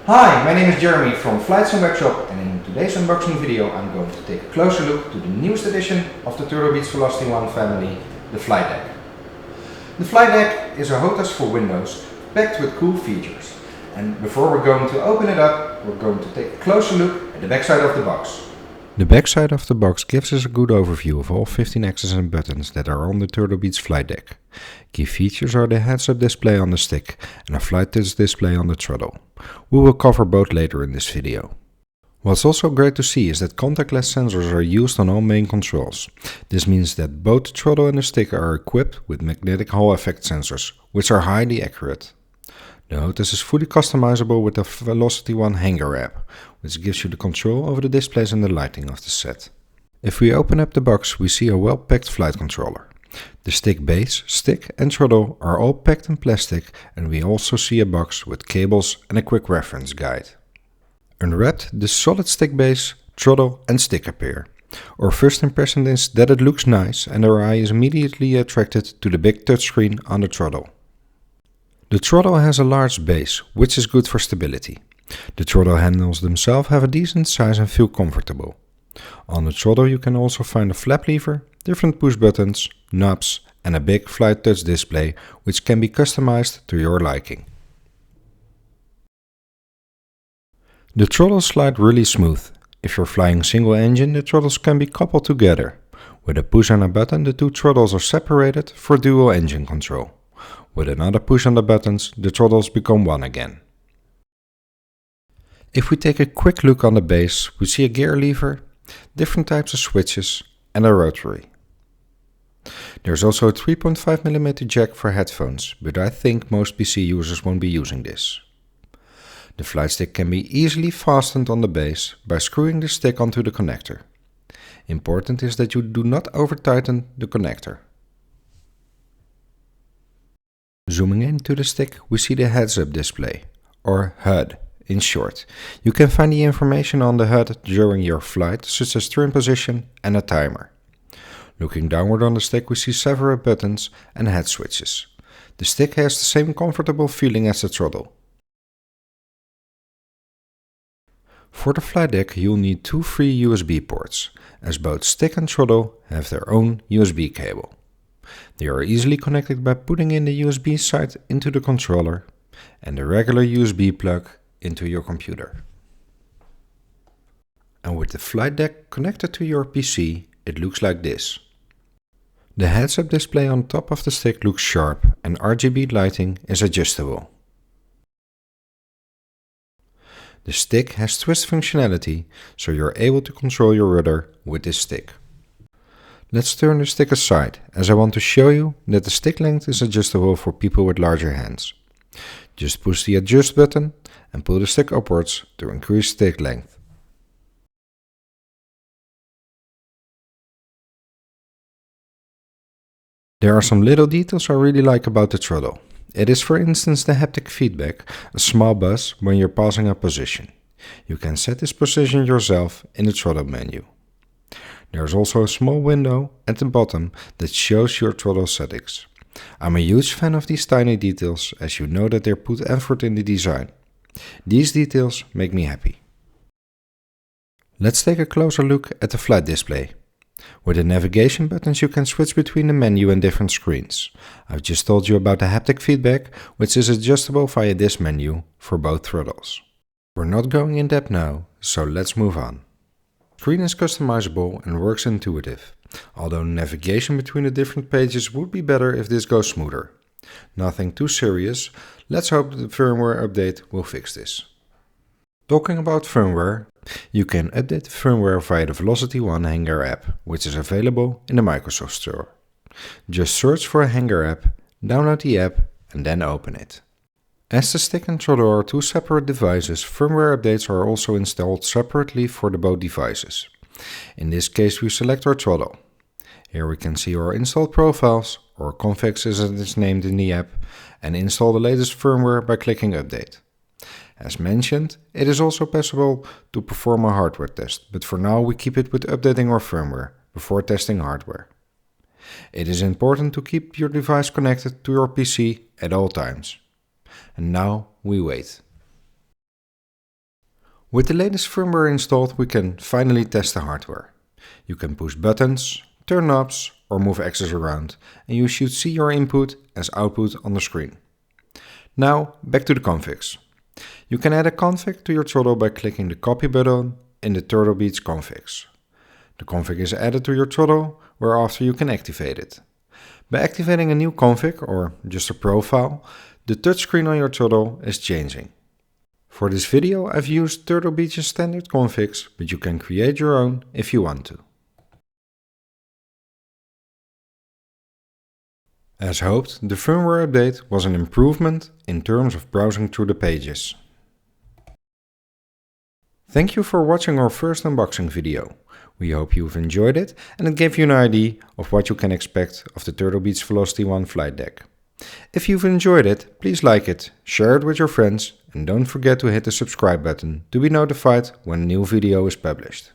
Hi, my name is Jeremy from FlightsimWebshop, and in today's unboxing video I'm going to take a closer look to the newest edition of the VelocityOne family, the FlightDeck. The FlightDeck is a HOTAS for Windows packed with cool features. And before we're going to open it up, we're going to take a closer look at the backside of the box. The backside of the box gives us a good overview of all 15 axes and buttons that are on the Turtlebeats FlightDeck. Key features are the heads-up display on the stick and a flight touch display on the throttle. We will cover both later in this video. What's also great to see is that contactless sensors are used on all main controls. This means that both the throttle and the stick are equipped with magnetic Hall effect sensors, which are highly accurate. The HOTAS is fully customizable with the VelocityOne Hangar App, which gives you the control over the displays and the lighting of the set. If we open up the box, we see a well-packed flight controller. The stick base, stick and throttle are all packed in plastic, and we also see a box with cables and a quick reference guide. Unwrapped, the solid stick base, throttle and stick appear. Our first impression is that it looks nice and our eye is immediately attracted to the big touchscreen on the throttle. The throttle has a large base, which is good for stability. The throttle handles themselves have a decent size and feel comfortable. On the throttle you can also find a flap lever, different push buttons, knobs and a big flight touch display, which can be customized to your liking. The throttles slide really smooth. If you're flying single engine, the throttles can be coupled together. With a push on a button, the two throttles are separated for dual engine control. With another push on the buttons, the throttles become one again. If we take a quick look on the base, we see a gear lever, different types of switches and a rotary. There's also a 3.5mm jack for headphones, but I think most PC users won't be using this. The flight stick can be easily fastened on the base by screwing the stick onto the connector. Important is that you do not over-tighten the connector. Zooming into the stick, we see the heads-up display, or HUD in short. You can find the information on the HUD during your flight, such as turn position and a timer. Looking downward on the stick, we see several buttons and head switches. The stick has the same comfortable feeling as the throttle. For the FlightDeck, you'll need two free USB ports, as both stick and throttle have their own USB cable. They are easily connected by putting in the USB side into the controller and the regular USB plug into your computer. And with the FlightDeck connected to your PC, it looks like this. The heads-up display on top of the stick looks sharp and RGB lighting is adjustable. The stick has twist functionality, so you're able to control your rudder with this stick. Let's turn the stick aside, as I want to show you that the stick length is adjustable for people with larger hands. Just push the adjust button and pull the stick upwards to increase stick length. There are some little details I really like about the throttle. It is, for instance, the haptic feedback, a small buzz when you're passing a position. You can set this position yourself in the throttle menu. There's also a small window at the bottom that shows your throttle settings. I'm a huge fan of these tiny details, as you know that they put effort in the design. These details make me happy. Let's take a closer look at the flight display. With the navigation buttons you can switch between the menu and different screens. I've just told you about the haptic feedback, which is adjustable via this menu for both throttles. We're not going in depth now, so let's move on. The screen is customizable and works intuitive, although navigation between the different pages would be better if this goes smoother. Nothing too serious, let's hope the firmware update will fix this. Talking about firmware, you can update the firmware via the VelocityOne Hangar App, which is available in the Microsoft Store. Just search for a Hangar App, download the app and then open it. As the stick and throttle are two separate devices, firmware updates are also installed separately for the both devices. In this case we select our throttle. Here we can see our installed profiles, or configs as it is named in the app, and install the latest firmware by clicking update. As mentioned, it is also possible to perform a hardware test, but for now we keep it with updating our firmware before testing hardware. It is important to keep your device connected to your PC at all times. And now we wait. With the latest firmware installed, we can finally test the hardware. You can push buttons, turn knobs or move axes around, and you should see your input as output on the screen. Now back to the configs. You can add a config to your throttle by clicking the copy button in the TurtleBeats configs. The config is added to your throttle, whereafter you can activate it. By activating a new config or just a profile, the touchscreen on your throttle is changing. For this video I've used TurtleBeats' standard configs, but you can create your own if you want to. As hoped, the firmware update was an improvement in terms of browsing through the pages. Thank you for watching our first unboxing video. We hope you've enjoyed it and it gave you an idea of what you can expect of the TurtleBeats VelocityOne FlightDeck. If you've enjoyed it, please like it, share it with your friends and don't forget to hit the subscribe button to be notified when a new video is published.